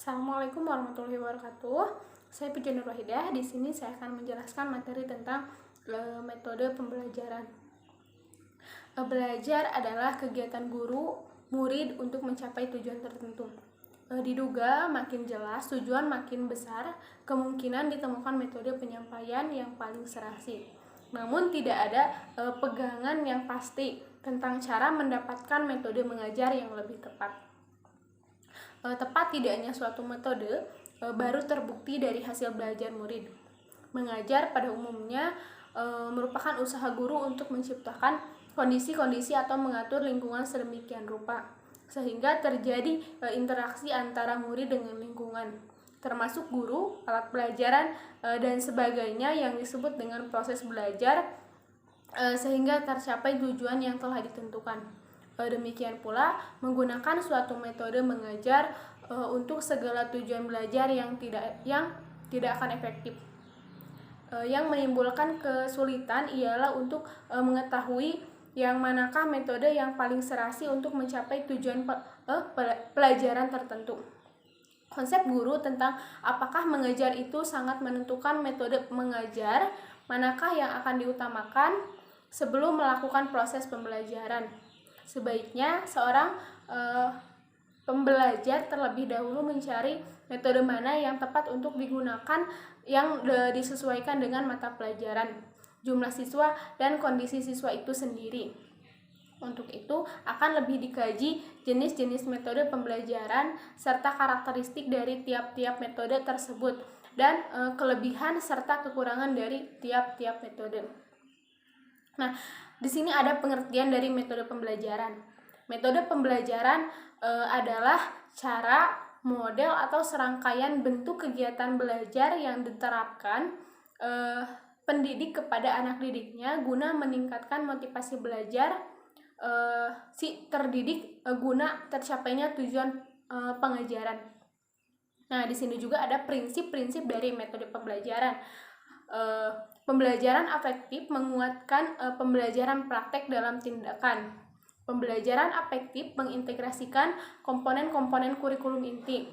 Assalamualaikum warahmatullahi wabarakatuh. Saya Puja Nur Wahidah. Di sini saya akan menjelaskan materi tentang metode pembelajaran. Belajar adalah kegiatan guru murid untuk mencapai tujuan tertentu. Diduga makin jelas tujuan makin besar, kemungkinan ditemukan metode penyampaian yang paling serasi. Namun tidak ada pegangan yang pasti tentang cara mendapatkan metode mengajar yang lebih tepat. Tepat tidaknya suatu metode baru terbukti dari hasil belajar murid. Mengajar pada umumnya merupakan usaha guru untuk menciptakan kondisi-kondisi atau mengatur lingkungan sedemikian rupa sehingga terjadi interaksi antara murid dengan lingkungan, termasuk guru, alat pelajaran, dan sebagainya yang disebut dengan proses belajar sehingga tercapai tujuan yang telah ditentukan. Demikian pula menggunakan suatu metode mengajar untuk segala tujuan belajar yang tidak akan efektif. Yang menimbulkan kesulitan ialah untuk mengetahui yang manakah metode yang paling serasi untuk mencapai tujuan pelajaran tertentu. Konsep guru tentang apakah mengajar itu sangat menentukan metode mengajar manakah yang akan diutamakan sebelum melakukan proses pembelajaran. Sebaiknya seorang pembelajar terlebih dahulu mencari metode mana yang tepat untuk digunakan yang disesuaikan dengan mata pelajaran, jumlah siswa, dan kondisi siswa itu sendiri. Untuk itu akan lebih dikaji jenis-jenis metode pembelajaran serta karakteristik dari tiap-tiap metode tersebut dan kelebihan serta kekurangan dari tiap-tiap metode. Nah, di sini ada pengertian dari metode pembelajaran. Metode pembelajaran adalah cara, model, atau serangkaian bentuk kegiatan belajar yang diterapkan pendidik kepada anak didiknya guna meningkatkan motivasi belajar si terdidik guna tercapainya tujuan pengajaran. Nah, di sini juga ada prinsip-prinsip dari metode pembelajaran. Pembelajaran afektif menguatkan pembelajaran praktek dalam tindakan. Pembelajaran afektif mengintegrasikan komponen-komponen kurikulum inti.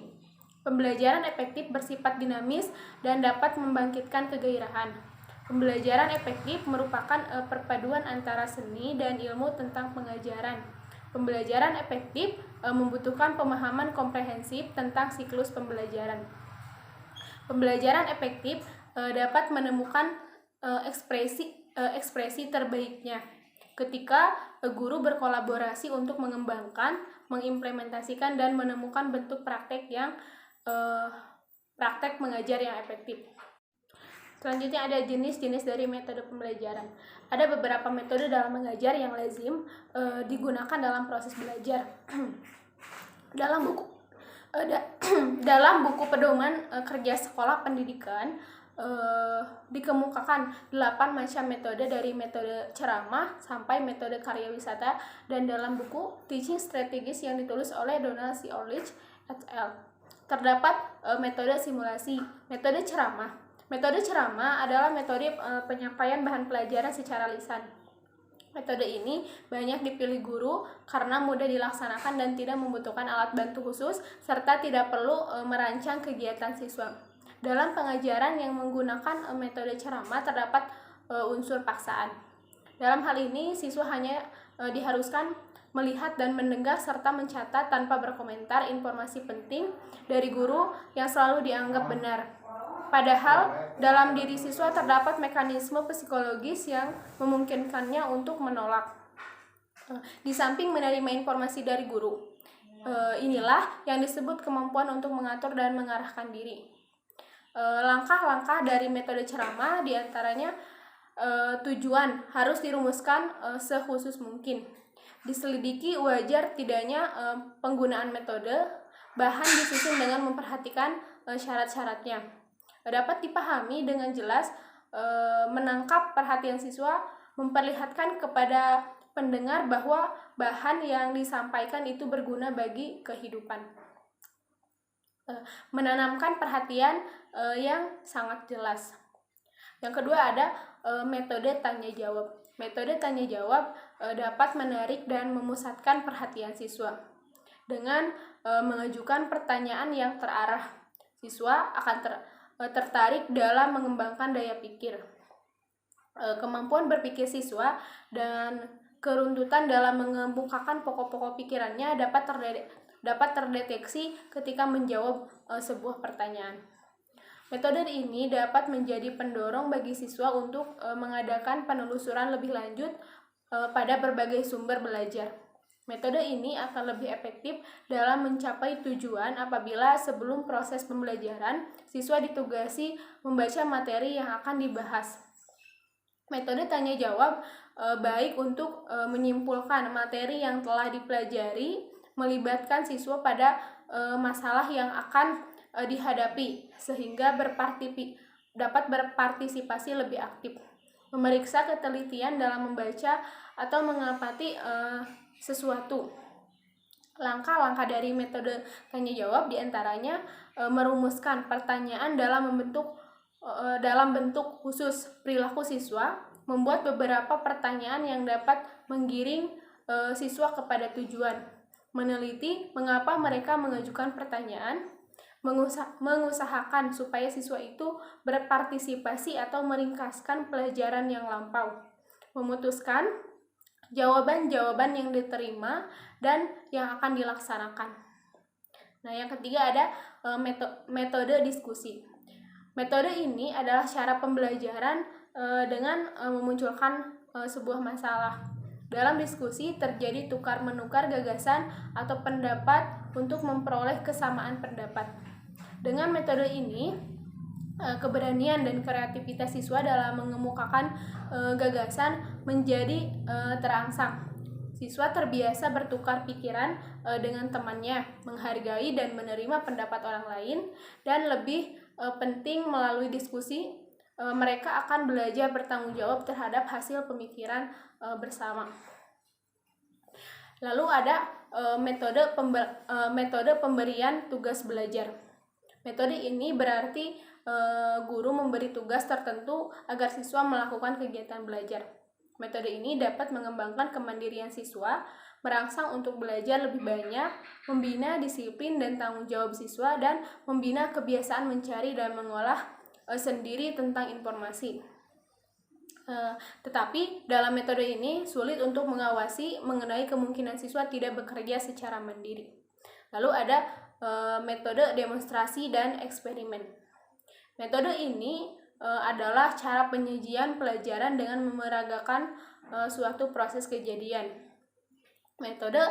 Pembelajaran efektif bersifat dinamis dan dapat membangkitkan kegairahan. Pembelajaran efektif merupakan perpaduan antara seni dan ilmu tentang pengajaran. Pembelajaran efektif membutuhkan pemahaman komprehensif tentang siklus pembelajaran. Pembelajaran efektif dapat menemukan ekspresi terbaiknya ketika guru berkolaborasi untuk mengembangkan, mengimplementasikan, dan menemukan bentuk praktek mengajar yang efektif. Selanjutnya ada jenis-jenis dari metode pembelajaran. Ada beberapa metode dalam mengajar yang lazim digunakan dalam proses belajar. Dalam buku pedoman kerja sekolah pendidikan dikemukakan 8 macam metode dari metode ceramah sampai metode karya wisata, dan dalam buku Teaching Strategies yang ditulis oleh Donald C. Orlich et al. Terdapat metode simulasi. Metode ceramah. Metode ceramah adalah metode penyampaian bahan pelajaran secara lisan. Metode ini banyak dipilih guru karena mudah dilaksanakan dan tidak membutuhkan alat bantu khusus serta tidak perlu merancang kegiatan siswa. Dalam pengajaran yang menggunakan metode ceramah terdapat unsur paksaan. Dalam hal ini siswa hanya diharuskan melihat dan mendengar serta mencatat tanpa berkomentar informasi penting dari guru yang selalu dianggap benar. Padahal dalam diri siswa terdapat mekanisme psikologis yang memungkinkannya untuk menolak. Di samping menerima informasi dari guru, inilah yang disebut kemampuan untuk mengatur dan mengarahkan diri. Langkah-langkah dari metode ceramah diantaranya tujuan harus dirumuskan sekhusus mungkin. Diselidiki wajar tidaknya penggunaan metode, bahan disusun dengan memperhatikan syarat-syaratnya. Dapat dipahami dengan jelas, menangkap perhatian siswa, memperlihatkan kepada pendengar bahwa bahan yang disampaikan itu berguna bagi kehidupan. Menanamkan perhatian yang sangat jelas. Yang kedua ada metode tanya jawab. Metode tanya jawab dapat menarik dan memusatkan perhatian siswa. dengan mengajukan pertanyaan yang terarah. Siswa akan tertarik dalam mengembangkan daya pikir. Kemampuan berpikir siswa dan keruntutan dalam mengemukakan pokok-pokok pikirannya dapat terdeteksi ketika menjawab sebuah pertanyaan. Metode ini dapat menjadi pendorong bagi siswa untuk mengadakan penelusuran lebih lanjut pada berbagai sumber belajar. Metode ini akan lebih efektif dalam mencapai tujuan apabila sebelum proses pembelajaran, siswa ditugasi membaca materi yang akan dibahas. Metode tanya jawab baik untuk menyimpulkan materi yang telah dipelajari, melibatkan siswa pada masalah yang akan dihadapi sehingga dapat berpartisipasi lebih aktif, memeriksa ketelitian dalam membaca atau mengamati sesuatu. Langkah-langkah dari metode tanya jawab diantaranya merumuskan pertanyaan dalam bentuk khusus perilaku siswa, membuat beberapa pertanyaan yang dapat menggiring siswa kepada tujuan, meneliti mengapa mereka mengajukan pertanyaan, mengusahakan supaya siswa itu berpartisipasi atau meringkaskan pelajaran yang lampau, memutuskan jawaban-jawaban yang diterima dan yang akan dilaksanakan. Nah, yang ketiga ada metode diskusi. Metode ini adalah cara pembelajaran dengan memunculkan sebuah masalah. Dalam diskusi terjadi tukar-menukar gagasan atau pendapat untuk memperoleh kesamaan pendapat. Dengan metode ini, keberanian dan kreativitas siswa dalam mengemukakan gagasan menjadi terangsang. Siswa terbiasa bertukar pikiran dengan temannya, menghargai dan menerima pendapat orang lain, dan lebih penting melalui diskusi, mereka akan belajar bertanggung jawab terhadap hasil pemikiran bersama. Lalu ada metode pemberian tugas belajar. Metode ini berarti guru memberi tugas tertentu agar siswa melakukan kegiatan belajar. Metode ini dapat mengembangkan kemandirian siswa, merangsang untuk belajar lebih banyak, membina disiplin dan tanggung jawab siswa, dan membina kebiasaan mencari dan mengolah sendiri tentang informasi. Tetapi dalam metode ini sulit untuk mengawasi mengenai kemungkinan siswa tidak bekerja secara mandiri. Lalu ada metode demonstrasi dan eksperimen. Metode ini adalah cara penyajian pelajaran dengan memeragakan suatu proses kejadian. Metode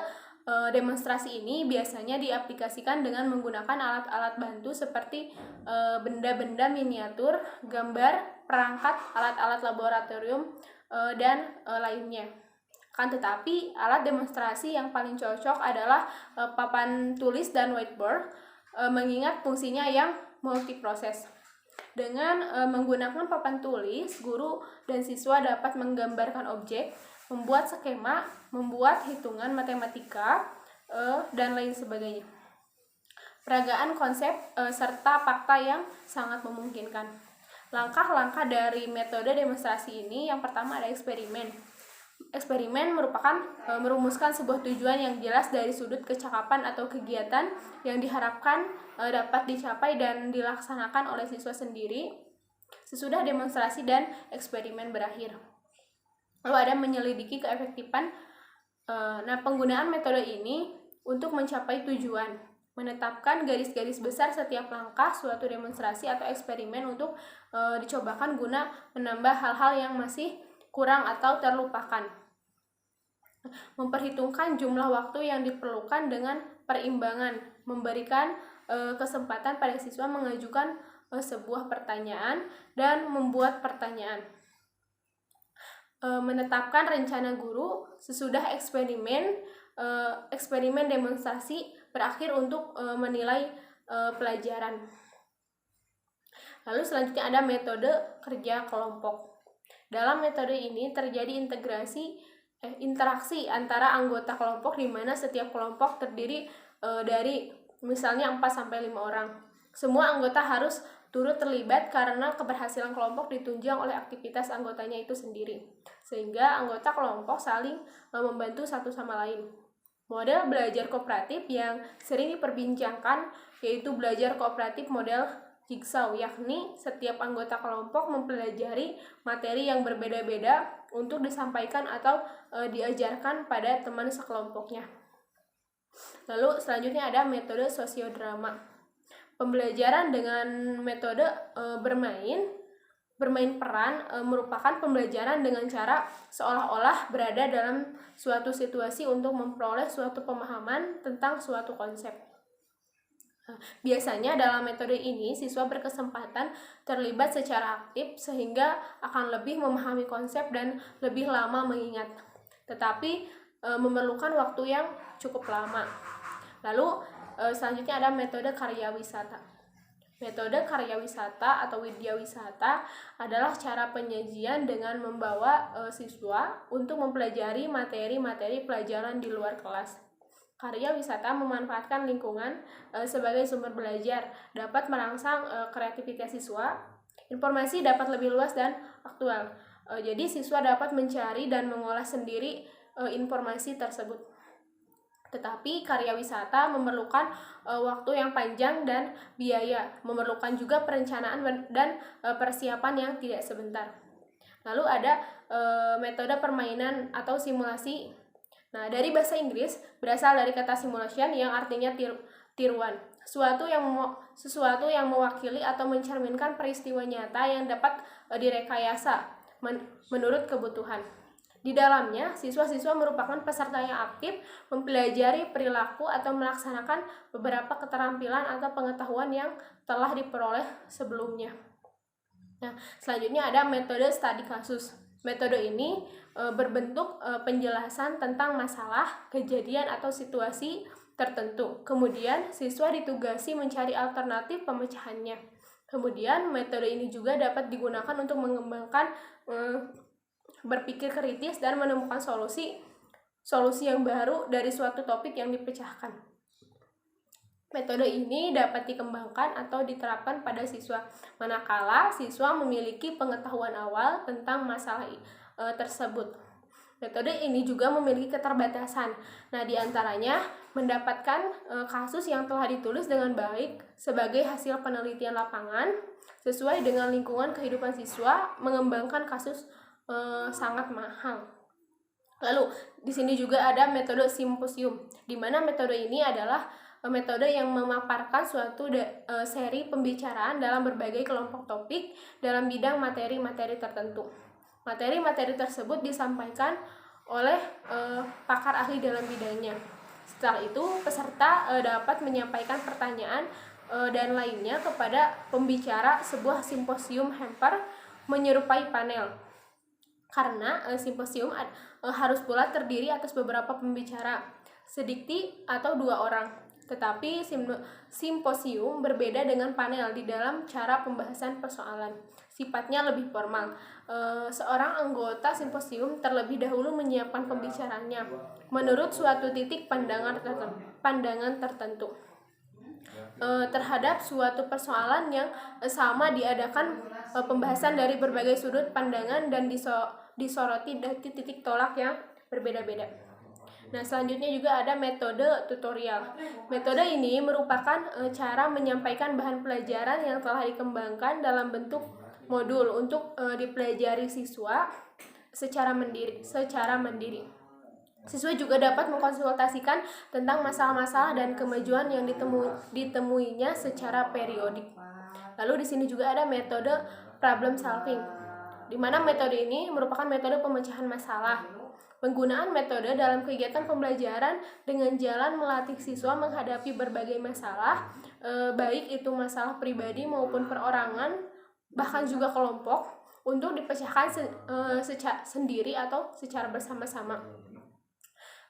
demonstrasi ini biasanya diaplikasikan dengan menggunakan alat-alat bantu seperti benda-benda miniatur, gambar, perangkat, alat-alat laboratorium, dan lainnya. Kan tetapi alat demonstrasi yang paling cocok adalah papan tulis dan whiteboard, mengingat fungsinya yang multiproses. Dengan menggunakan papan tulis, guru dan siswa dapat menggambarkan objek, membuat skema, membuat hitungan matematika, dan lain sebagainya. Peragaan konsep serta fakta yang sangat memungkinkan. Langkah-langkah dari metode demonstrasi ini, yang pertama ada eksperimen. Eksperimen merupakan merumuskan sebuah tujuan yang jelas dari sudut kecakapan atau kegiatan yang diharapkan dapat dicapai dan dilaksanakan oleh siswa sendiri sesudah demonstrasi dan eksperimen berakhir. Lalu ada menyelidiki keefektifan. Penggunaan metode ini untuk mencapai tujuan, menetapkan garis-garis besar setiap langkah suatu demonstrasi atau eksperimen untuk dicobakan guna menambah hal-hal yang masih kurang atau terlupakan. Memperhitungkan jumlah waktu yang diperlukan dengan perimbangan, memberikan kesempatan pada siswa mengajukan sebuah pertanyaan dan membuat pertanyaan. Menetapkan rencana guru sesudah eksperimen demonstrasi berakhir untuk menilai pelajaran. Lalu selanjutnya ada metode kerja kelompok. Dalam metode ini terjadi interaksi antara anggota kelompok di mana setiap kelompok terdiri dari misalnya 4-5 orang. Semua anggota harus turut terlibat karena keberhasilan kelompok ditunjang oleh aktivitas anggotanya itu sendiri. Sehingga anggota kelompok saling membantu satu sama lain. Model belajar kooperatif yang sering diperbincangkan yaitu belajar kooperatif model jigsaw, yakni setiap anggota kelompok mempelajari materi yang berbeda-beda untuk disampaikan atau diajarkan pada teman sekelompoknya. Lalu selanjutnya ada metode sosiodrama. Pembelajaran dengan metode bermain peran merupakan pembelajaran dengan cara seolah-olah berada dalam suatu situasi untuk memperoleh suatu pemahaman tentang suatu konsep. Biasanya dalam metode ini siswa berkesempatan terlibat secara aktif sehingga akan lebih memahami konsep dan lebih lama mengingat, tetapi memerlukan waktu yang cukup lama. Lalu selanjutnya ada metode karya wisata. Metode karya wisata atau widya wisata adalah cara penyajian dengan membawa siswa untuk mempelajari materi-materi pelajaran di luar kelas. Karya wisata memanfaatkan lingkungan sebagai sumber belajar, dapat merangsang kreativitas siswa, informasi dapat lebih luas dan aktual. Jadi siswa dapat mencari dan mengolah sendiri informasi tersebut. Tetapi karya wisata memerlukan waktu yang panjang dan biaya, memerlukan juga perencanaan dan persiapan yang tidak sebentar. Lalu ada metode permainan atau simulasi. Nah, dari bahasa Inggris berasal dari kata simulation yang artinya tiruan. Sesuatu yang mewakili atau mencerminkan peristiwa nyata yang dapat direkayasa menurut kebutuhan. Di dalamnya, siswa-siswa merupakan peserta yang aktif, mempelajari perilaku atau melaksanakan beberapa keterampilan atau pengetahuan yang telah diperoleh sebelumnya. Nah, selanjutnya ada metode studi kasus. Metode ini berbentuk penjelasan tentang masalah, kejadian atau situasi tertentu. Kemudian, siswa ditugasi mencari alternatif pemecahannya. Kemudian, metode ini juga dapat digunakan untuk mengembangkan berpikir kritis dan menemukan solusi yang baru dari suatu topik yang dipecahkan. Metode ini dapat dikembangkan atau diterapkan pada siswa manakala siswa memiliki pengetahuan awal tentang masalah tersebut. Metode ini juga memiliki keterbatasan. Nah, diantaranya mendapatkan kasus yang telah ditulis dengan baik sebagai hasil penelitian lapangan sesuai dengan lingkungan kehidupan siswa, mengembangkan kasus sangat mahal. Lalu di sini juga ada metode simposium, di mana metode ini adalah metode yang memaparkan suatu seri pembicaraan dalam berbagai kelompok topik dalam bidang materi-materi tertentu. Materi-materi tersebut disampaikan oleh pakar ahli dalam bidangnya. Setelah itu, peserta dapat menyampaikan pertanyaan dan lainnya kepada pembicara. Sebuah simposium hampir menyerupai panel. Karena simposium harus pula terdiri atas beberapa pembicara, sedikit atau 2 orang. Tetapi simposium berbeda dengan panel di dalam cara pembahasan persoalan. Sifatnya lebih formal. Seorang anggota simposium terlebih dahulu menyiapkan pembicaranya menurut suatu titik pandangan tertentu. Terhadap suatu persoalan yang sama diadakan pembahasan dari berbagai sudut pandangan dan disoroti dari titik tolak yang berbeda-beda. Nah, selanjutnya juga ada metode tutorial. Metode ini merupakan cara menyampaikan bahan pelajaran yang telah dikembangkan dalam bentuk modul untuk dipelajari siswa secara mandiri. Siswa juga dapat mengkonsultasikan tentang masalah-masalah dan kemajuan yang ditemuinya secara periodik. Lalu di sini juga ada metode problem solving, di mana metode ini merupakan metode pemecahan masalah. Penggunaan metode dalam kegiatan pembelajaran dengan jalan melatih siswa menghadapi berbagai masalah, baik itu masalah pribadi maupun perorangan, bahkan juga kelompok, untuk dipecahkan secara sendiri atau secara bersama-sama.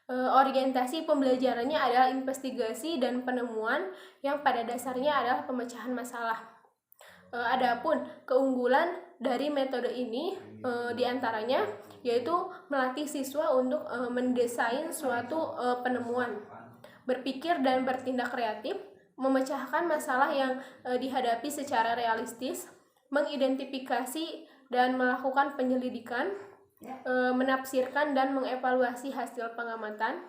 Orientasi pembelajarannya adalah investigasi dan penemuan yang pada dasarnya adalah pemecahan masalah. Adapun keunggulan dari metode ini diantaranya yaitu melatih siswa untuk mendesain suatu penemuan, berpikir dan bertindak kreatif, memecahkan masalah yang dihadapi secara realistis, mengidentifikasi dan melakukan penyelidikan, menafsirkan dan mengevaluasi hasil pengamatan,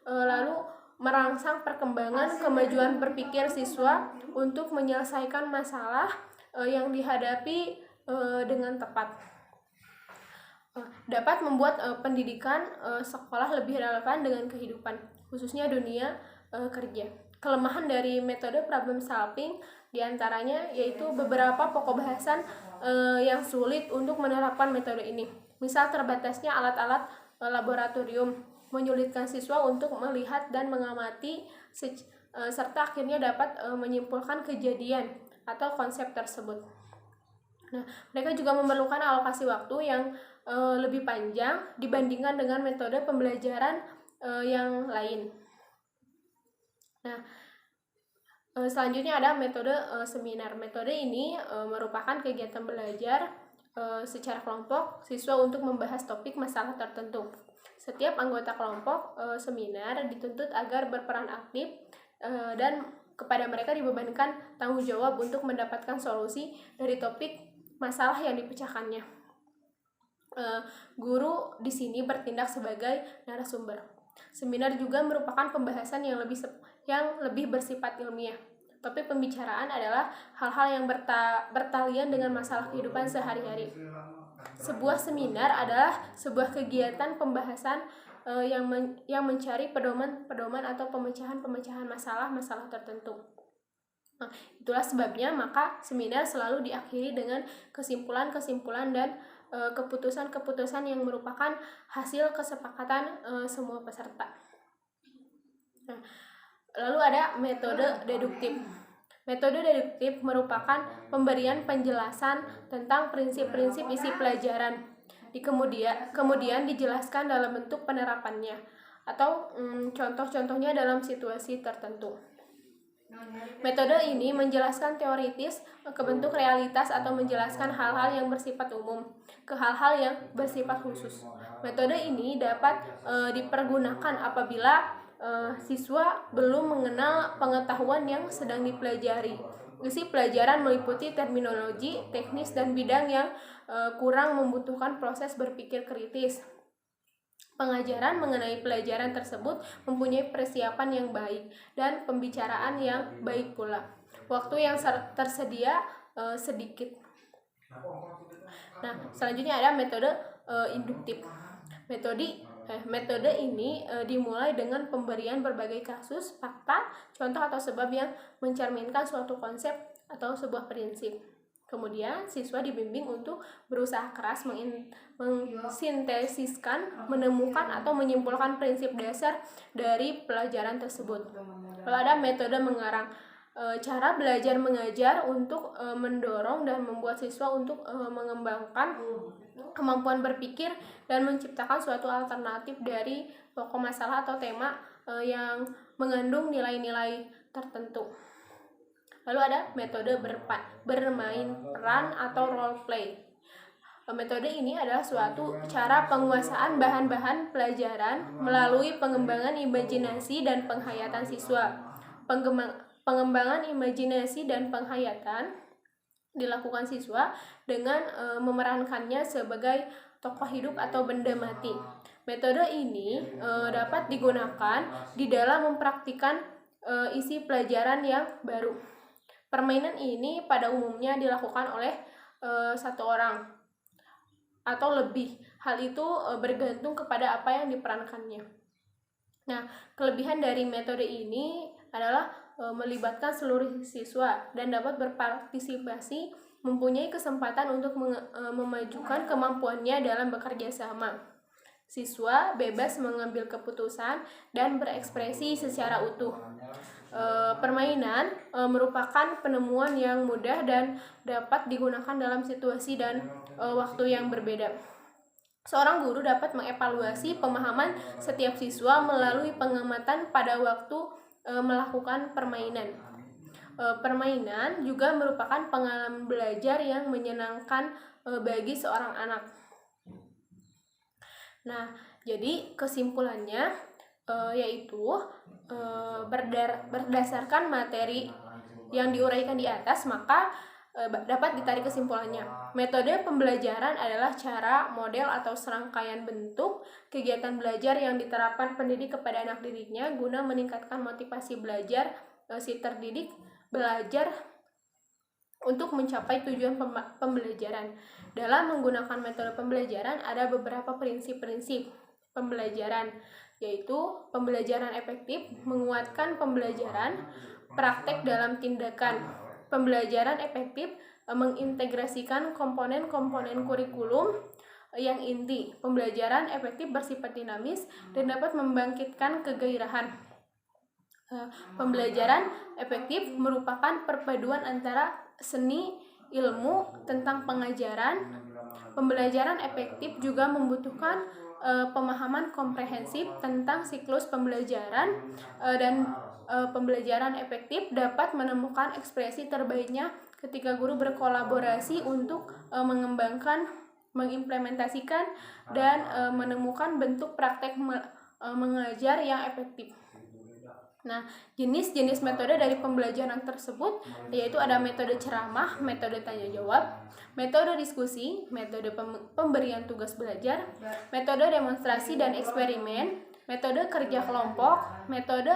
lalu merangsang perkembangan kemajuan berpikir siswa untuk menyelesaikan masalah yang dihadapi dengan tepat. Dapat membuat pendidikan sekolah lebih relevan dengan kehidupan, khususnya dunia kerja. Kelemahan dari metode problem solving diantaranya yaitu beberapa pokok bahasan yang sulit untuk menerapkan metode ini. Misal terbatasnya alat-alat laboratorium, menyulitkan siswa untuk melihat dan mengamati serta akhirnya dapat menyimpulkan kejadian atau konsep tersebut. Nah, mereka juga memerlukan alokasi waktu yang lebih panjang dibandingkan dengan metode pembelajaran yang lain. Nah, selanjutnya ada metode seminar. Metode ini merupakan kegiatan belajar secara kelompok siswa untuk membahas topik masalah tertentu. Setiap anggota kelompok seminar dituntut agar berperan aktif dan kepada mereka dibebankan tanggung jawab untuk mendapatkan solusi dari topik masalah yang dipecahkannya. Guru di sini bertindak sebagai narasumber. Seminar juga merupakan pembahasan yang lebih bersifat ilmiah. Topik pembicaraan adalah hal-hal yang bertalian dengan masalah kehidupan sehari-hari. Sebuah seminar adalah sebuah kegiatan pembahasan yang mencari pedoman atau pemecahan masalah tertentu. Nah, itulah sebabnya maka seminar selalu diakhiri dengan kesimpulan-kesimpulan dan keputusan-keputusan yang merupakan hasil kesepakatan semua peserta. Nah, lalu ada metode deduktif. Metode deduktif merupakan pemberian penjelasan tentang prinsip-prinsip isi pelajaran. Kemudian dijelaskan dalam bentuk penerapannya atau contoh-contohnya dalam situasi tertentu. Metode ini menjelaskan teoritis ke bentuk realitas atau menjelaskan hal-hal yang bersifat umum ke hal-hal yang bersifat khusus. Metode ini dapat dipergunakan apabila siswa belum mengenal pengetahuan yang sedang dipelajari. Isi pelajaran meliputi terminologi, teknis, dan bidang yang kurang membutuhkan proses berpikir kritis. Pengajaran mengenai pelajaran tersebut mempunyai persiapan yang baik dan pembicaraan yang baik pula. Waktu yang tersedia sedikit. Nah, selanjutnya ada metode induktif. Metode ini dimulai dengan pemberian berbagai kasus, fakta, contoh atau sebab yang mencerminkan suatu konsep atau sebuah prinsip. Kemudian siswa dibimbing untuk berusaha keras mensintesiskan, menemukan atau menyimpulkan prinsip dasar dari pelajaran tersebut. Lalu ada metode mengarang. Cara belajar mengajar untuk mendorong dan membuat siswa untuk mengembangkan kemampuan berpikir dan menciptakan suatu alternatif dari pokok masalah atau tema yang mengandung nilai-nilai tertentu. Lalu ada metode bermain peran atau role play. Metode ini adalah suatu cara penguasaan bahan-bahan pelajaran melalui pengembangan imajinasi dan penghayatan siswa. Pengembangan imajinasi dan penghayatan dilakukan siswa dengan memerankannya sebagai tokoh hidup atau benda mati. Metode ini dapat digunakan di dalam mempraktikkan isi pelajaran yang baru. Permainan ini pada umumnya dilakukan oleh satu orang atau lebih. Hal itu bergantung kepada apa yang diperankannya. Nah, kelebihan dari metode ini adalah melibatkan seluruh siswa dan dapat berpartisipasi, mempunyai kesempatan untuk memajukan kemampuannya dalam bekerja sama. Siswa bebas mengambil keputusan dan berekspresi secara utuh. Permainan merupakan penemuan yang mudah dan dapat digunakan dalam situasi dan waktu yang berbeda. Seorang guru dapat mengevaluasi pemahaman setiap siswa melalui pengamatan pada waktu melakukan permainan. Permainan juga merupakan pengalaman belajar yang menyenangkan bagi seorang anak. Nah, jadi kesimpulannya yaitu berdasarkan materi yang diuraikan di atas, maka dapat ditarik kesimpulannya. Metode pembelajaran adalah cara, model, atau serangkaian bentuk kegiatan belajar yang diterapkan pendidik kepada anak didiknya guna meningkatkan motivasi belajar si terdidik belajar untuk mencapai tujuan pembelajaran. Dalam menggunakan metode pembelajaran ada beberapa prinsip-prinsip pembelajaran, yaitu pembelajaran efektif, menguatkan pembelajaran, praktek dalam tindakan. Pembelajaran efektif mengintegrasikan komponen-komponen kurikulum yang inti. Pembelajaran efektif bersifat dinamis dan dapat membangkitkan kegairahan. Pembelajaran efektif merupakan perpaduan antara seni ilmu tentang pengajaran. Pembelajaran efektif juga membutuhkan pemahaman komprehensif tentang siklus pembelajaran dan pembelajaran efektif dapat menemukan ekspresi terbaiknya ketika guru berkolaborasi untuk mengembangkan, mengimplementasikan, dan menemukan bentuk praktek mengajar yang efektif. Nah, jenis-jenis metode dari pembelajaran tersebut yaitu ada metode ceramah, metode tanya jawab, metode diskusi, metode pemberian tugas belajar, metode demonstrasi dan eksperimen, metode kerja kelompok, metode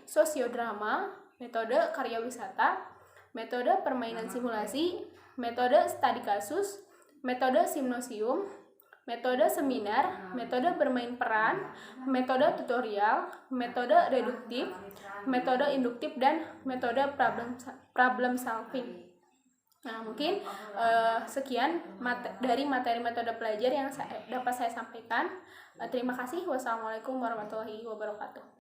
sosiodrama, metode karya wisata, metode permainan simulasi, metode studi kasus, metode simposium, metode seminar, metode bermain peran, metode tutorial, metode reduktif, metode induktif, dan metode problem solving. Nah, mungkin sekian dari materi metode belajar yang dapat saya sampaikan. Terima kasih. Wassalamualaikum warahmatullahi wabarakatuh.